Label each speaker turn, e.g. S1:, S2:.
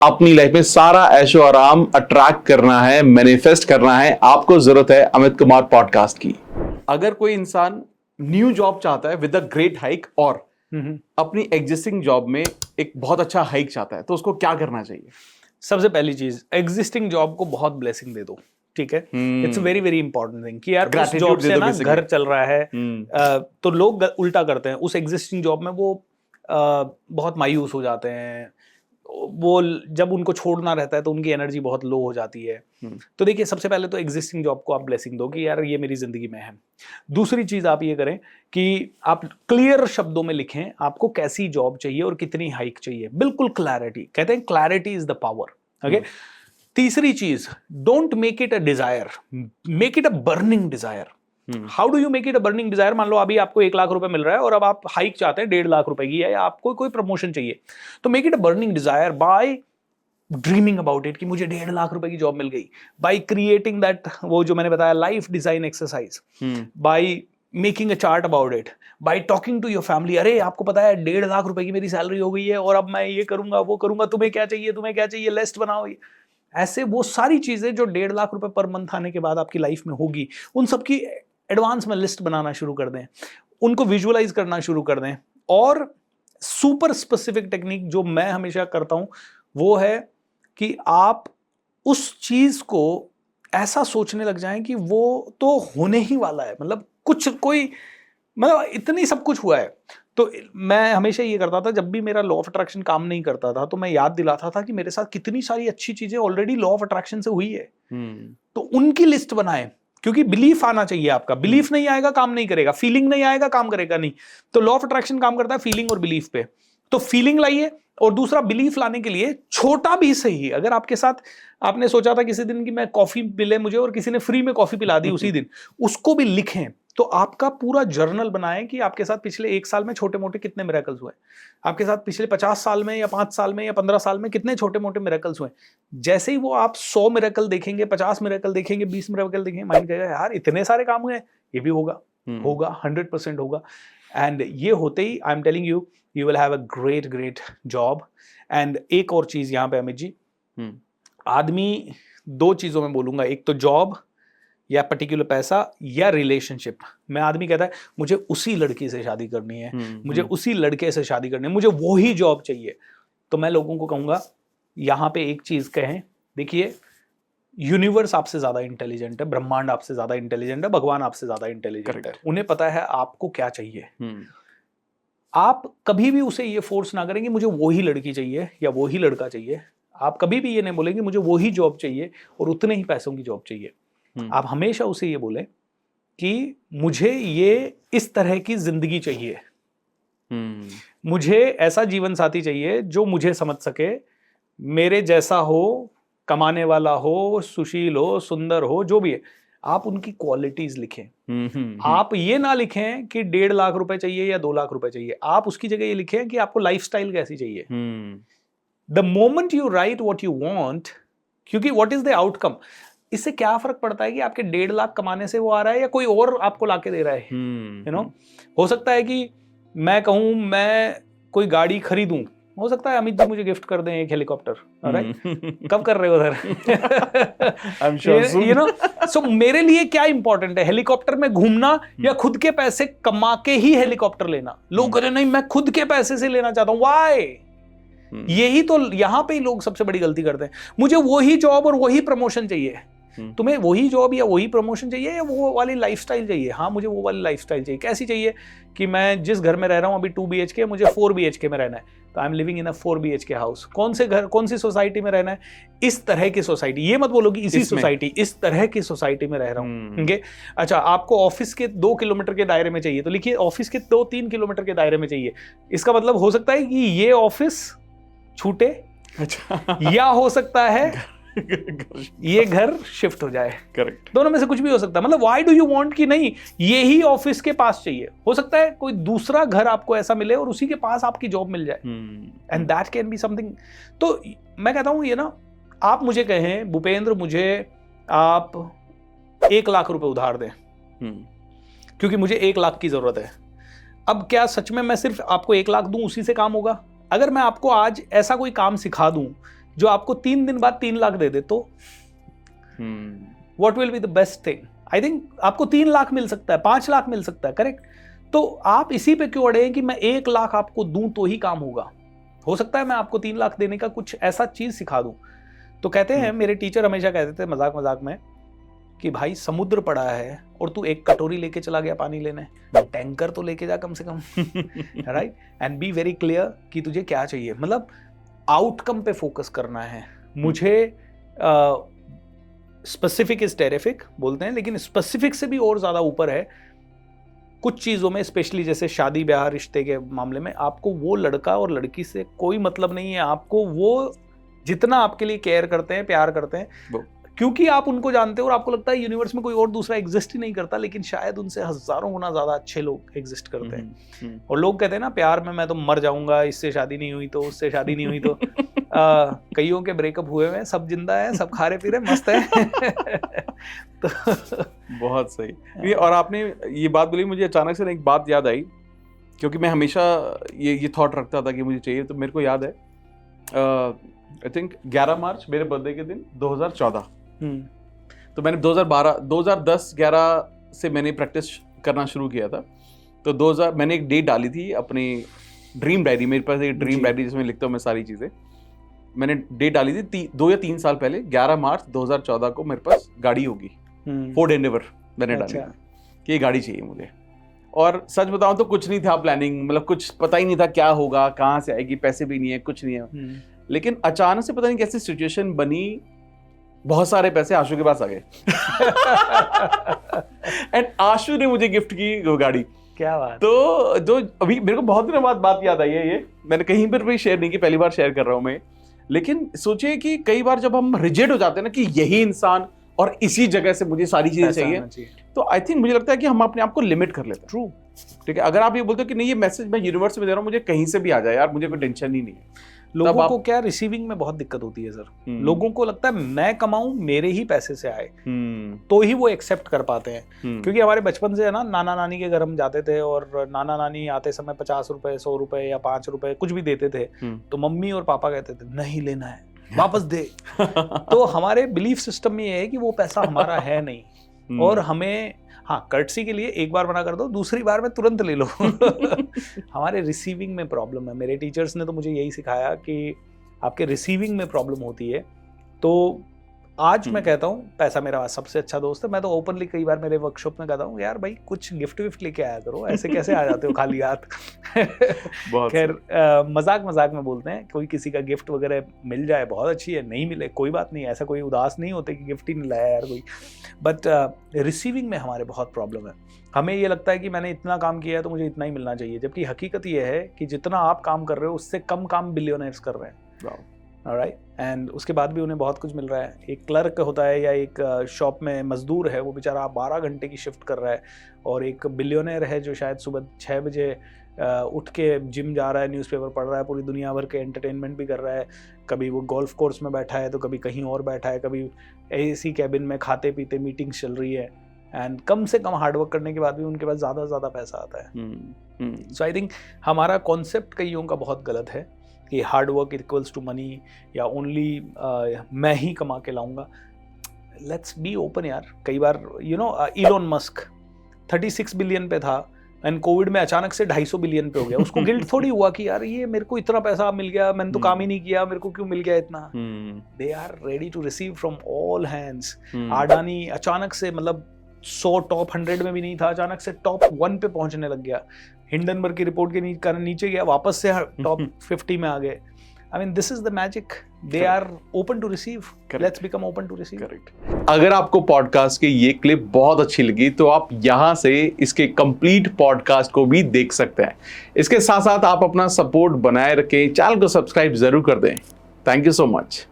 S1: अपनी लाइफ में सारा ऐशो आराम अट्रैक्ट करना है, मैनिफेस्ट करना है, आपको जरूरत है अमित कुमार पॉडकास्ट की। अगर कोई इंसान न्यू जॉब चाहता है विद अ ग्रेट हाइक और अपनी एग्जिस्टिंग जॉब में एक बहुत अच्छा हाइक चाहता है, तो उसको क्या करना चाहिए?
S2: सबसे पहली चीज, एग्जिस्टिंग जॉब को बहुत ब्लेसिंग दे दो। ठीक है, it's very very important thing कि यार उस जॉब से ना घर चल रहा है। तो लोग उल्टा करते हैं, उस एग्जिस्टिंग जॉब में वो बहुत मायूस हो जाते हैं। वो जब उनको छोड़ना रहता है तो उनकी एनर्जी बहुत लो हो जाती है। तो देखिए, सबसे पहले तो एग्जिस्टिंग जॉब को आप ब्लेसिंग दो कि यार ये मेरी जिंदगी में है। दूसरी चीज आप ये करें कि आप क्लियर शब्दों में लिखें आपको कैसी जॉब चाहिए और कितनी हाइक चाहिए। बिल्कुल क्लैरिटी, कहते हैं clarity is the power. Okay. तीसरी चीज, don't make it a desire, make it a burning Dzire. How do you make it a burning Dzire? मान लो अभी आपको 1 लाख रुपए मिल रहा है और अब आप हाइक चाहते हैं 1.5 लाख रुपए की, या आपको कोई प्रमोशन चाहिए, तो make it a burning desire by dreaming about it कि मुझे 1.5 लाख रुपए की जॉब मिल गई, बाय क्रिएटिंग दैट, वो जो मैंने बताया life design exercise, by making a chart about it, by talking to your family. अरे आपको पता है 1.5 लाख रुपए की मेरी सैलरी हो गई है और अब मैं ये करूंगा वो करूंगा, तुम्हें क्या चाहिए, तुम्हें क्या चाहिए, लिस्ट बनाओ। ऐसे वो सारी चीजें जो 1.5 लाख रुपए पर मंथ आने के बाद आपकी लाइफ में होगी, उन सबकी एडवांस में लिस्ट बनाना शुरू कर दें, उनको विजुअलाइज करना शुरू कर दें। और सुपर स्पेसिफिक टेक्निक जो मैं हमेशा करता हूं वो है कि आप उस चीज को ऐसा सोचने लग जाएं कि वो तो होने ही वाला है। मतलब इतनी सब कुछ हुआ है। तो मैं हमेशा ये करता था, जब भी मेरा लॉ ऑफ अट्रैक्शन काम नहीं करता था तो मैं याद दिलाता था कि मेरे साथ कितनी सारी अच्छी चीजें ऑलरेडी लॉ ऑफ अट्रैक्शन से हुई है। तो उनकी लिस्ट बनाएं, क्योंकि बिलीफ आना चाहिए आपका। बिलीफ नहीं आएगा काम नहीं करेगा, फीलिंग नहीं आएगा काम करेगा नहीं। तो लॉ ऑफ अट्रैक्शन काम करता है फीलिंग और बिलीफ पे। तो फीलिंग लाइए, और दूसरा बिलीफ लाने के लिए छोटा भी सही, अगर आपके साथ आपने सोचा था किसी दिन कि मैं कॉफी मिले मुझे और किसी ने फ्री में कॉफी पिला दी उसी दिन, उसको भी लिखें। तो आपका पूरा जर्नल बनाएं कि आपके साथ पिछले 1 साल में छोटे मोटे कितने मिरेकल्स हुए, आपके साथ पिछले 50 साल में या 5 साल में या 15 साल में कितने छोटे मोटे मिरेकल्स हुए। जैसे ही वो आप 100 मिरेकल देखेंगे, 50 मिरेकल देखेंगे, 20 मिरेकल देखेंगे, माइंड कहेगा यार इतने सारे काम हुए, ये भी होगा। होगा, 100% होगा। एंड ये होते ही I am telling you, you will have a great job. And एक और चीज यहाँ पे अमित जी, आदमी 2 चीजों में बोलूंगा, एक तो जॉब या पर्टिकुलर पैसा या रिलेशनशिप में आदमी कहता है मुझे उसी लड़की से शादी करनी है, मुझे उसी लड़के से शादी करनी है, मुझे वही जॉब चाहिए। तो मैं लोगों को कहूंगा यहां पे एक चीज कहें, देखिए यूनिवर्स आपसे ज्यादा इंटेलिजेंट है, ब्रह्मांड आपसे ज्यादा इंटेलिजेंट है, भगवान आपसे ज्यादा इंटेलिजेंट है। उन्हें पता है आपको क्या चाहिए। आप कभी भी उसे ये फोर्स ना करेंगे मुझे वही लड़की चाहिए या वही लड़का चाहिए। आप कभी भी ये नहीं बोलेंगे मुझे वही जॉब चाहिए और उतने ही पैसों की जॉब चाहिए। आप हमेशा उसे ये बोले कि मुझे ये इस तरह की जिंदगी चाहिए, मुझे ऐसा जीवन साथी चाहिए जो मुझे समझ सके, मेरे जैसा हो, कमाने वाला हो, सुशील हो, सुंदर हो, जो भी है। आप उनकी क्वालिटीज लिखें। आप ये ना लिखें कि 1.5 लाख रुपए चाहिए या 2 लाख रुपए चाहिए। आप उसकी जगह ये लिखें कि आपको लाइफस्टाइल कैसी चाहिए। The moment you right what you want, क्योंकि व्हाट इज द आउटकम, इससे क्या फर्क पड़ता है कि आपके 1.5 लाख कमाने से वो आ रहा है या कोई और आपको लाके दे रहा है। यू नो, हो सकता है कि मैं कहूं मैं कोई गाड़ी खरीदूं, हो सकता है अमित जी मुझे गिफ्ट कर दें एक हेलीकॉप्टर। राइट? कब कर रहे हो सर? यू नो, सो मेरे लिए क्या इंपॉर्टेंट है, हेलीकॉप्टर में घूमना या खुद के पैसे कमा के ही हेलीकॉप्टर लेना? लोग कह रहे नहीं मैं खुद के पैसे से लेना चाहता हूं। व्हाई? यही तो यहां पे ही लोग सबसे बड़ी गलती करते हैं। मुझे वही जॉब और वही प्रमोशन चाहिए। तुम्हें वही जॉब या वही प्रमोशन चाहिए या वो वाली लाइफस्टाइल चाहिए? हाँ, मुझे वो वाली लाइफस्टाइल चाहिए। कैसी चाहिए? कि मैं जिस घर में रह रहा हूं अभी 2 BHK, मुझे 4 BHK में रहना है, तो I am living in a 4 BHK house. कौन से घर, कौन सी सोसाइटी में रहना है? इस तरह की सोसाइटी। ये मत बोलो कि इसी सोसाइटी, इस तरह की सोसाइटी में रह रहा हूं। अच्छा, आपको ऑफिस के 2 किलोमीटर के दायरे में चाहिए, तो लिखिए ऑफिस के 2-3 किलोमीटर के दायरे में चाहिए। इसका मतलब हो सकता है कि ये ऑफिस छूटे, अच्छा, या हो सकता है ये घर शिफ्ट हो जाए। करेक्ट, दोनों में से कुछ भी हो सकता है। मतलब व्हाई डू यू वांट कि नहीं यही ऑफिस के पास चाहिए? हो सकता है कोई दूसरा घर आपको ऐसा मिले और उसी के पास आपकी जॉब मिल जाए, and that can be something. तो मैं कहता हूं ये ना, आप मुझे कहें भूपेंद्र मुझे आप 1 लाख रुपए उधार दें, क्योंकि मुझे 1 लाख की जरूरत है। अब क्या सच में मैं सिर्फ आपको 1 लाख दूं उसी से काम होगा? अगर मैं आपको आज ऐसा कोई काम सिखा दूं जो आपको 3 दिन बाद 3 लाख दे दे, तो what will be the best thing? I think आपको 3 लाख मिल सकता है, 5 लाख मिल सकता है, करेक्ट? तो आप इसी पे क्यों अड़े हैं कि मैं 1 लाख आपको दूं तो ही काम होगा? हो सकता है मैं आपको 3 लाख देने का कुछ ऐसा चीज सिखा दूं। तो कहते हैं, मेरे टीचर हमेशा कहते थे मजाक मजाक में कि भाई समुद्र पड़ा है और तू एक कटोरी लेके चला गया पानी लेने, टैंकर तो लेके जा कम से कम, right? And be very clear कि तुझे क्या चाहिए, मतलब आउटकम पे फोकस करना है। मुझे स्पेसिफिक इज टेरिफिक बोलते हैं, लेकिन स्पेसिफिक से भी और ज्यादा ऊपर है कुछ चीजों में, स्पेशली जैसे शादी ब्याह रिश्ते के मामले में। आपको वो लड़का और लड़की से कोई मतलब नहीं है, आपको वो जितना आपके लिए केयर करते हैं, प्यार करते हैं, क्योंकि आप उनको जानते हो और आपको लगता है यूनिवर्स में कोई और दूसरा एग्जिस्ट ही नहीं करता, लेकिन शायद उनसे हजारों गुना ज्यादा अच्छे लोग एग्जिस्ट करते हैं। और लोग कहते हैं ना, प्यार में मैं तो मर जाऊंगा, इससे शादी नहीं हुई तो, उससे शादी नहीं हुई तो। कईयों के ब्रेकअप हुए हैं, सब जिंदा है, सब खा रहे पी रहे मस्त है। तो
S1: बहुत सही। और आपने ये बात बोली, मुझे अचानक से एक बात याद आई, क्योंकि मैं हमेशा ये थॉट रखता था कि मुझे चाहिए। तो मेरे को याद है, आई थिंक 11 मार्च मेरे बर्थडे के दिन 2014, तो मैंने 2010-11 से मैंने प्रैक्टिस करना शुरू किया था। तो 2000 मैंने एक डेट डाली थी अपनी ड्रीम डायरी, मेरे पास एक ड्रीम डायरी जिसमें लिखता हूँ मैं सारी चीज़ें। मैंने डेट डाली थी 2 या 3 साल पहले, 11 मार्च 2014 को मेरे पास गाड़ी होगी, फोर्ड एंडेवर मैंने डाली थी कि ये गाड़ी चाहिए मुझे। और सच बताऊं तो कुछ नहीं था प्लानिंग, मतलब कुछ पता ही नहीं था क्या होगा, कहाँ से आएगी, पैसे भी नहीं है, कुछ नहीं है। लेकिन अचानक से पता नहीं कैसी सिचुएशन बनी, बहुत सारे पैसे आशु के पास आ गए। एंड आशु ने मुझे गिफ्ट की वो गाड़ी।
S2: क्या बात।
S1: तो जो अभी मेरे को बहुत दिनों बाद बात याद आई है, ये मैंने कहीं पर भी शेयर नहीं की, पहली बार शेयर कर रहा हूं मैं। लेकिन सोचिए कि कई बार जब हम रिजिड हो जाते हैं ना कि यही इंसान और इसी जगह से मुझे सारी चीजें चाहिए, तो आई थिंक मुझे लगता है कि हम अपने आप को लिमिट कर लेते हैं।
S2: ट्रू,
S1: ठीक है। अगर आप ये बोलते हो कि नहीं, ये मैसेज मैं यूनिवर्स में दे रहा हूँ, मुझे कहीं से भी आ जाए यार, मुझे कोई टेंशन ही नहीं है।
S2: लोगों को क्या रिसीविंग में बहुत दिक्कत होती है सर। लोगों को लगता है मैं कमाऊं, मेरे ही पैसे से आए, तो ही वो एक्सेप्ट कर पाते हैं। क्योंकि हमारे बचपन से है ना, नाना नानी के घर हम जाते थे और नाना नानी आते समय 50 रुपए, 100 रुपए या 5 रुपए कुछ भी देते थे, तो मम्मी और पापा कहते थे नहीं लेना है, वापस दे। तो हमारे बिलीफ सिस्टम में ये है कि वो पैसा हमारा है नहीं, और हमें, हाँ, कर्टसी के लिए एक बार मना कर दो, दूसरी बार में तुरंत ले लो। हमारे रिसीविंग में प्रॉब्लम है। मेरे टीचर्स ने तो मुझे यही सिखाया कि आपके रिसीविंग में प्रॉब्लम होती है। तो आज मैं कहता हूँ पैसा मेरा सबसे अच्छा दोस्त है। मैं तो ओपनली कई बार मेरे वर्कशॉप में कहता हूँ, यार भाई कुछ गिफ्ट विफ्ट लेके आया करो, ऐसे कैसे आ जाते हो खाली हाथ। खैर मजाक मजाक में बोलते हैं, कोई किसी का गिफ्ट वगैरह मिल जाए बहुत अच्छी है, नहीं मिले कोई बात नहीं, ऐसा कोई उदास नहीं होते कि गिफ्ट ही नहीं लाया यार कोई। बट रिसीविंग में हमारे बहुत प्रॉब्लम है। हमें ये लगता है कि मैंने इतना काम किया है तो मुझे इतना ही मिलना चाहिए, जबकि हकीकत ये है कि जितना आप काम कर रहे हो उससे कम काम बिलियनर्स कर रहे हैं। ऑलराइट, एंड उसके बाद भी उन्हें बहुत कुछ मिल रहा है। एक क्लर्क होता है या एक शॉप में मजदूर है, वो बेचारा 12 घंटे की शिफ्ट कर रहा है, और एक बिलियनर है जो शायद सुबह 6 बजे उठ के जिम जा रहा है, न्यूज़पेपर पढ़ रहा है, पूरी दुनिया भर के एंटरटेनमेंट भी कर रहा है। कभी वो गोल्फ कोर्स में बैठा है तो कभी कहीं और बैठा है, कभी एसी कैबिन में खाते पीते मीटिंग्स चल रही है, एंड कम से कम हार्डवर्क करने के बाद भी उनके पास ज़्यादा से ज़्यादा पैसा आता है। सो आई थिंक हमारा कॉन्सेप्ट कईयों का बहुत गलत है कि hard work equals to money, या ओनली मैं ही कमा के लाऊंगा। लेट्स बी ओपन यार। कई बार इलोन मस्क 36 बिलियन पे था, एंड कोविड में अचानक से 250 बिलियन पे हो गया। उसको गिल्ट थोड़ी हुआ कि यार ये मेरे को इतना पैसा मिल गया, मैंने तो काम ही नहीं किया, मेरे को क्यों मिल गया इतना। They are ready to receive from all hands. Adani अचानक से, मतलब 100 टॉप 100 में भी नहीं था, अचानक से टॉप 1 पे पहुंचने लग गया। हिंडनबर्ग की रिपोर्ट के कारण नीचे गया, वापस से टॉप 50 में आ गए। I mean, this is the magic. They are open to receive. Correct. Let's become open to receive.
S1: Correct. अगर आपको पॉडकास्ट की ये क्लिप बहुत अच्छी लगी तो आप यहाँ से इसके कंप्लीट पॉडकास्ट को भी देख सकते हैं। इसके साथ साथ आप अपना सपोर्ट बनाए रखें, चैनल को सब्सक्राइब जरूर कर दें। Thank you so much.